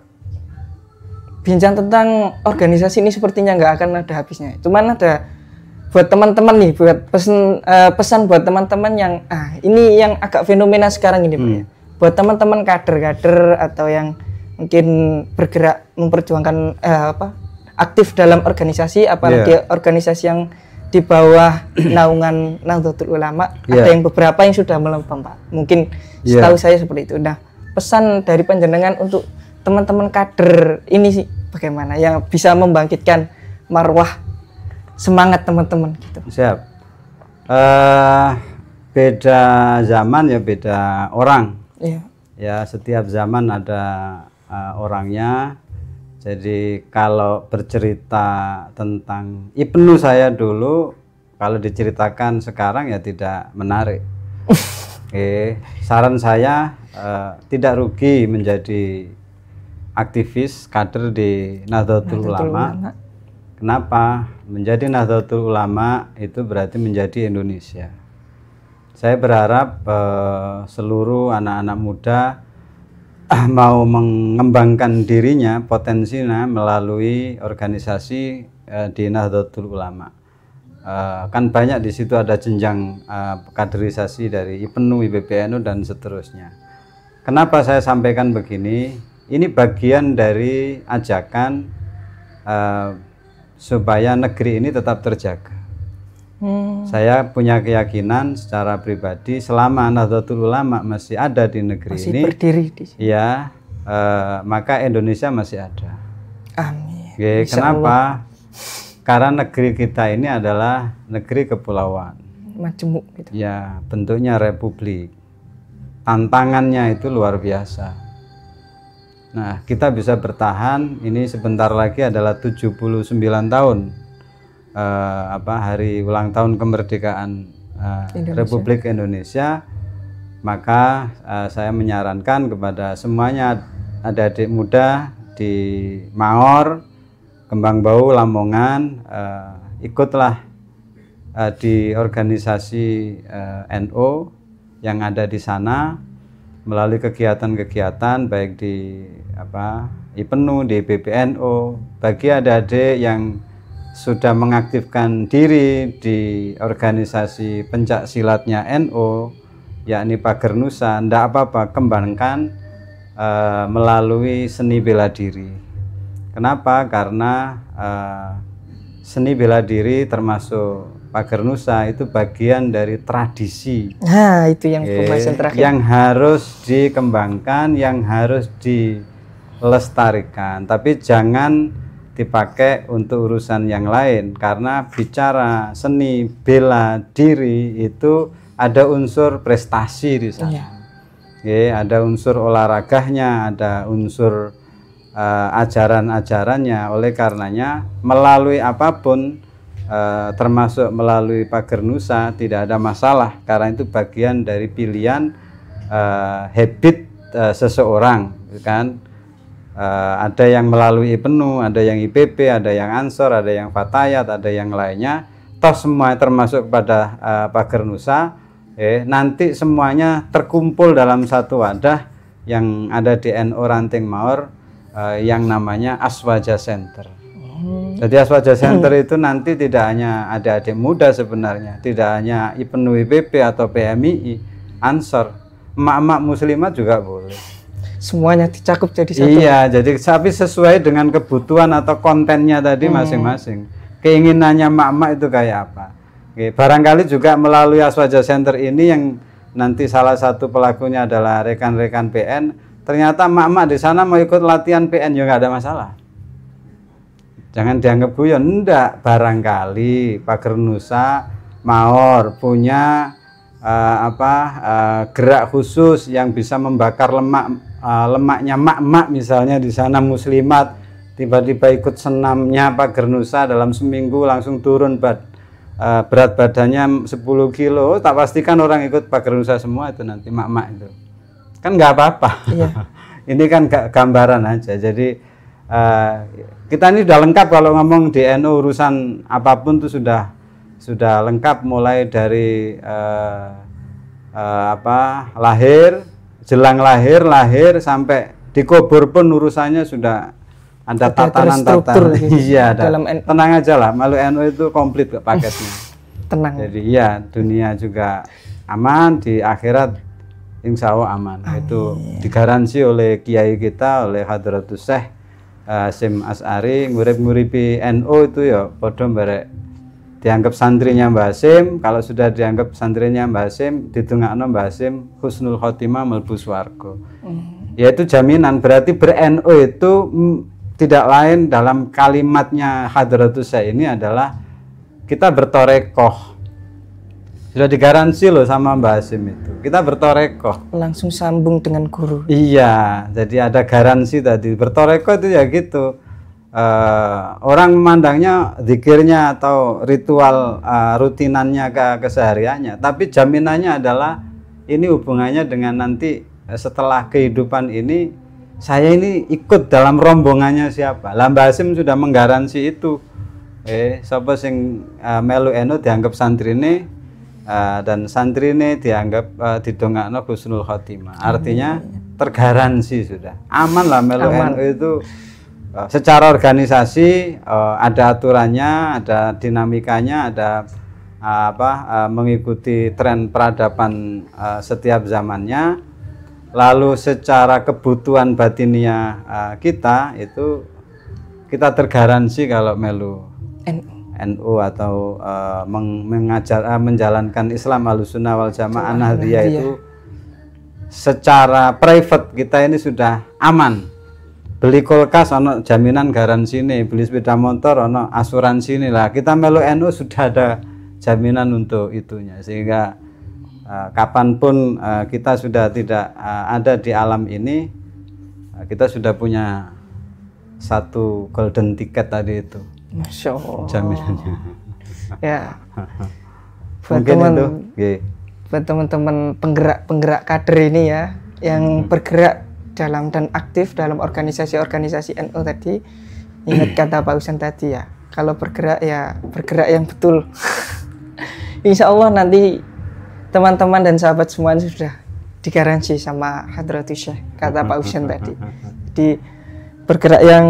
tentang organisasi ini sepertinya nggak akan ada habisnya. Cuman ada buat teman-teman nih, buat pesan buat teman-teman yang ini yang agak fenomena sekarang ini, Pak, ya. Buat teman-teman kader-kader atau yang mungkin bergerak memperjuangkan aktif dalam organisasi, apalagi organisasi yang di bawah naungan Nahdlatul Ulama, ada yang beberapa yang sudah melempem, Pak. Mungkin setahu saya seperti itu. Nah, pesan dari panjenengan untuk teman-teman kader ini sih bagaimana yang bisa membangkitkan marwah semangat teman-teman gitu. Siap. Beda zaman ya beda orang. Iya. Ya, setiap zaman ada orangnya. Jadi kalau bercerita tentang Ibnu saya dulu, kalau diceritakan sekarang ya tidak menarik. Saran saya tidak rugi menjadi aktivis kader di Nahdlatul Ulama. Kenapa? Menjadi Nahdlatul Ulama itu berarti menjadi Indonesia. Saya berharap seluruh anak-anak muda mau mengembangkan dirinya, potensinya melalui organisasi di Nahdlatul Ulama. Kan banyak di situ ada jenjang kaderisasi dari IPNU, IPBNU dan seterusnya. Kenapa saya sampaikan begini? Ini bagian dari ajakan supaya negeri ini tetap terjaga. Saya punya keyakinan secara pribadi selama Nahdlatul Ulama masih ada di negeri masih ini, berdiri di sini. Ya, maka Indonesia masih ada. Amin. Kenapa? Karena negeri kita ini adalah negeri kepulauan. Majemuk gitu. Ya, bentuknya republik. Tantangannya itu luar biasa. Nah, kita bisa bertahan. Ini sebentar lagi adalah 79 tahun. Hari ulang tahun kemerdekaan Republik Indonesia. Maka saya menyarankan kepada semuanya adik-adik muda di Maor, Kembang Bau, Lamongan, ikutlah di organisasi NU yang ada di sana melalui kegiatan-kegiatan baik di IPNU, di PBNU. Bagi adik-adik yang sudah mengaktifkan diri di organisasi pencak silatnya NU, yakni Pager Nusa, tidak apa-apa, kembangkan melalui seni bela diri. Kenapa? Karena seni bela diri termasuk Pager Nusa itu bagian dari tradisi. Nah, itu yang pembahasan terakhir. Yang harus dikembangkan, yang harus dilestarikan, tapi jangan dipakai untuk urusan yang lain, karena bicara seni bela diri itu ada unsur prestasi di sana. Ada unsur olahraganya, ada unsur ajaran-ajarannya. Oleh karenanya melalui apapun, termasuk melalui Pager Nusa, tidak ada masalah, karena itu bagian dari pilihan habit seseorang, kan? Ada yang melalui IPNU, ada yang IPB, ada yang Ansor, ada yang Fatayat, ada yang lainnya. Toh semua termasuk pada Pager Nusa. Nanti semuanya terkumpul dalam satu wadah yang ada di NU Ranting Maor, yang namanya Aswaja Center. Jadi Aswaja Center itu nanti tidak hanya adik-adik muda sebenarnya, tidak hanya IPNU, IPB atau PMII, Ansor, emak-emak muslimat juga boleh. Semuanya dicakup jadi satu. Iya, jadi tapi sesuai dengan kebutuhan atau kontennya tadi masing-masing. Keinginannya mak-mak itu kayak apa. Barangkali juga melalui Aswaja Center ini yang nanti salah satu pelakunya adalah rekan-rekan PN. Ternyata mak-mak di sana mau ikut latihan PN, ya nggak ada masalah. Jangan dianggap guyon, enggak. Barangkali Pager Nusa Maor punya gerak khusus yang bisa membakar lemaknya mak-mak, misalnya di sana muslimat tiba-tiba ikut senamnya Pager Nusa dalam seminggu langsung turun berat badannya 10 kilo. Tak pastikan orang ikut Pager Nusa semua itu nanti mak-mak itu. kan nggak apa-apa. Iya. Ini kan gambaran aja. Jadi kita ini sudah lengkap kalau ngomong di NU, urusan apapun tuh sudah lengkap, mulai dari lahir, jelang lahir sampai dikubur pun urusannya sudah ada tatanan-tatanan. Iya, tenang aja lah, Malu NU itu komplit kok paketnya. Tenang. Jadi ya, dunia juga aman, di akhirat insya Allah aman. Amin. Itu digaransi oleh kiai kita, oleh Hadratus Syekh Hasyim Asy'ari, ngurip-nguripi NU itu ya padha barek dianggap santrinya Mbah Hasyim. Kalau sudah dianggap santrinya Mbah Hasyim, didongakno Mbah Hasyim husnul khotimah mlebu swarga. Yaitu jaminan, berarti ber-NU itu tidak lain dalam kalimatnya Hadratus Syekh ini adalah kita bertorekoh. Sudah digaransi loh sama Mbah Hasyim itu. Kita bertorekoh. Langsung sambung dengan guru. Iya, jadi ada garansi tadi. Bertorekoh itu ya gitu. Orang memandangnya zikirnya atau ritual rutinannya kesehariannya, tapi jaminannya adalah ini hubungannya dengan nanti setelah kehidupan ini, saya ini ikut dalam rombongannya siapa. Mbah Hasyim sudah menggaransi itu. Sapa sing melu NU dianggap santrine, dan santrine dianggap didongakno husnul khotimah. Artinya tergaransi sudah. Aman lah melu NU itu. Secara organisasi ada aturannya, ada dinamikanya, ada mengikuti tren peradaban setiap zamannya. Lalu secara kebutuhan batiniah kita itu kita tergaransi kalau melu NU atau menjalankan Islam Ahlussunnah wal Jamaah Nahdliyah itu secara private kita ini sudah aman. Beli kulkas ono jaminan garansi nih, beli sepeda motor ono asuransi nih lah. Kita melu NU sudah ada jaminan untuk itunya, sehingga kapanpun kita sudah tidak ada di alam ini, kita sudah punya satu golden ticket tadi itu. Masya Allah. Jaminannya. Ya. Buat teman-teman penggerak kader ini ya, yang bergerak dalam dan aktif dalam organisasi-organisasi NU tadi, ingat kata Pak Husain tadi ya, kalau bergerak ya bergerak yang betul. Insya Allah nanti teman-teman dan sahabat semuanya sudah digaransi sama Hadratus Syekh, kata Pak Husain tadi. Jadi bergerak yang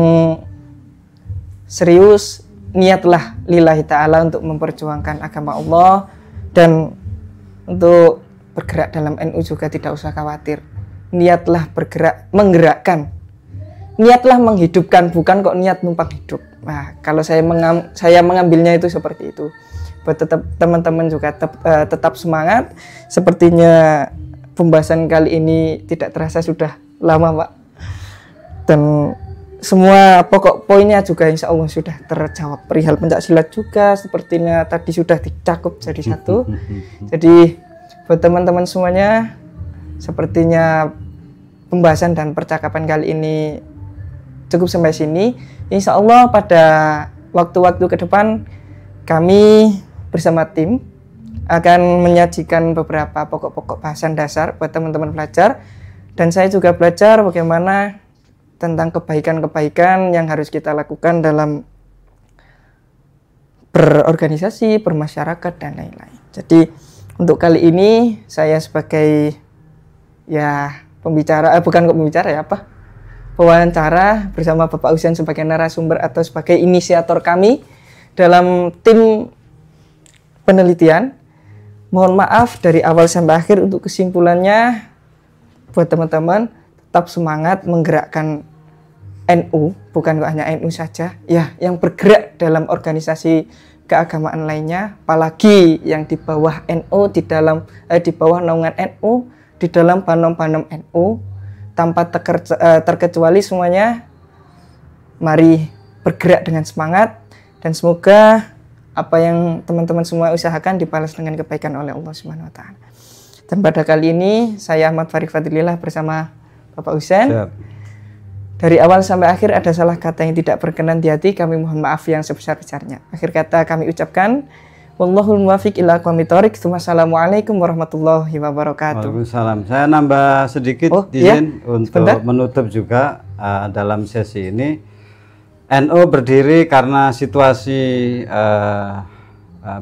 serius, niatlah lillahi ta'ala untuk memperjuangkan agama Allah, dan untuk bergerak dalam NU juga tidak usah khawatir. Niatlah bergerak, menggerakkan, niatlah menghidupkan, bukan kok niat numpang hidup. Nah, kalau saya mengambilnya itu seperti itu. Buat teman-teman juga tetap semangat. Sepertinya pembahasan kali ini tidak terasa sudah lama, Pak. Dan semua pokok poinnya juga insya Allah sudah terjawab. Perihal pencaksilat juga sepertinya tadi sudah dicakup jadi satu. Jadi buat teman-teman semuanya, sepertinya pembahasan dan percakapan kali ini cukup sampai sini. Insya Allah pada waktu-waktu ke depan kami bersama tim akan menyajikan beberapa pokok-pokok bahasan dasar buat teman-teman pelajar. Dan saya juga belajar bagaimana tentang kebaikan-kebaikan yang harus kita lakukan dalam berorganisasi, bermasyarakat, dan lain-lain. Jadi untuk kali ini saya sebagai pewawancara bersama Bapak Husain sebagai narasumber atau sebagai inisiator kami dalam tim penelitian. Mohon maaf dari awal sampai akhir. Untuk kesimpulannya, buat teman-teman tetap semangat menggerakkan NU, bukan hanya NU saja ya, yang bergerak dalam organisasi keagamaan lainnya, apalagi yang di bawah NU, di bawah naungan NU, di dalam panom-panom NU, tanpa terkecuali semuanya. Mari bergerak dengan semangat, dan semoga apa yang teman-teman semua usahakan dibalas dengan kebaikan oleh Allah Subhanahu wa taala. Dan pada kali ini saya Ahmad Farid Fadlillah bersama Bapak Husain. Dari awal sampai akhir ada salah kata yang tidak berkenan di hati, kami mohon maaf yang sebesar-besarnya. Akhir kata kami ucapkan Wallahul muwaffiq ila aqwamit thoriq. Wassalamualaikum warahmatullahi wabarakatuh. Waalaikumsalam. Saya nambah sedikit izin untuk menutup juga dalam sesi ini. NU berdiri karena situasi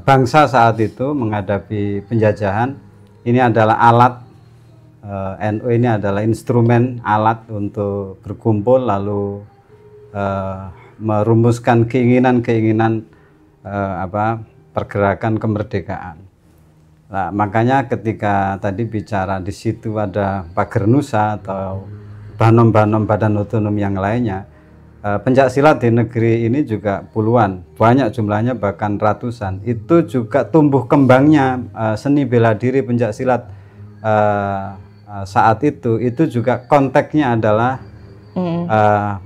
bangsa saat itu menghadapi penjajahan. Ini adalah alat, NU ini adalah instrumen, alat untuk berkumpul lalu merumuskan keinginan-keinginan pergerakan kemerdekaan. Nah, makanya ketika tadi bicara di situ ada Pager Nusa atau banom-banom badan otonom yang lainnya, pencak silat di negeri ini juga puluhan, banyak jumlahnya bahkan ratusan. Itu juga tumbuh kembangnya seni bela diri pencak silat saat itu juga konteksnya adalah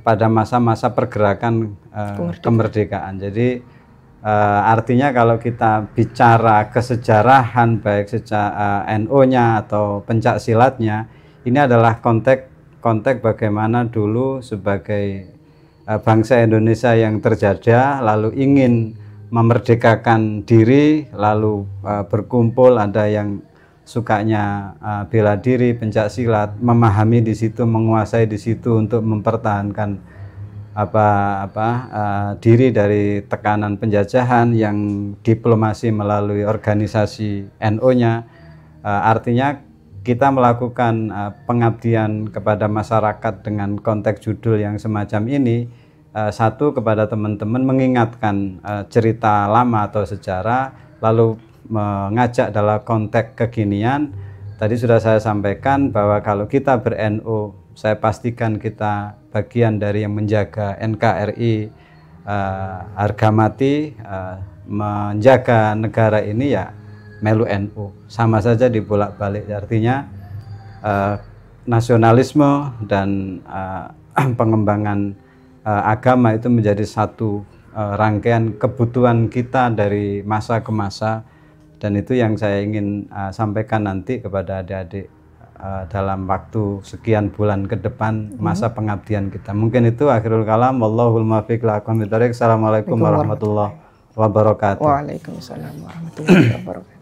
pada masa-masa pergerakan kemerdekaan. Jadi artinya kalau kita bicara kesejarahan baik secara NU-nya atau pencak silatnya, ini adalah konteks bagaimana dulu sebagai bangsa Indonesia yang terjajah lalu ingin memerdekakan diri, lalu berkumpul, ada yang sukanya bela diri, pencak silat, memahami di situ, menguasai di situ untuk mempertahankan diri dari tekanan penjajahan, yang diplomasi melalui organisasi NU-nya. Artinya kita melakukan pengabdian kepada masyarakat dengan konteks judul yang semacam ini, satu kepada teman-teman mengingatkan cerita lama atau sejarah, lalu mengajak dalam konteks kekinian. Tadi sudah saya sampaikan bahwa kalau kita ber-NU, saya pastikan kita bagian dari yang menjaga NKRI harga mati, menjaga negara ini ya melu NU, sama saja dibolak-balik. Artinya nasionalisme dan pengembangan agama itu menjadi satu rangkaian kebutuhan kita dari masa ke masa, dan itu yang saya ingin sampaikan nanti kepada adik-adik dalam waktu sekian bulan ke depan masa pengabdian kita. Mungkin itu akhirul kalam. Wallahul muwaffiq ila aqwamit thoriq. Assalamualaikum warahmatullahi wabarakatuh. Waalaikumsalam warahmatullahi wabarakatuh.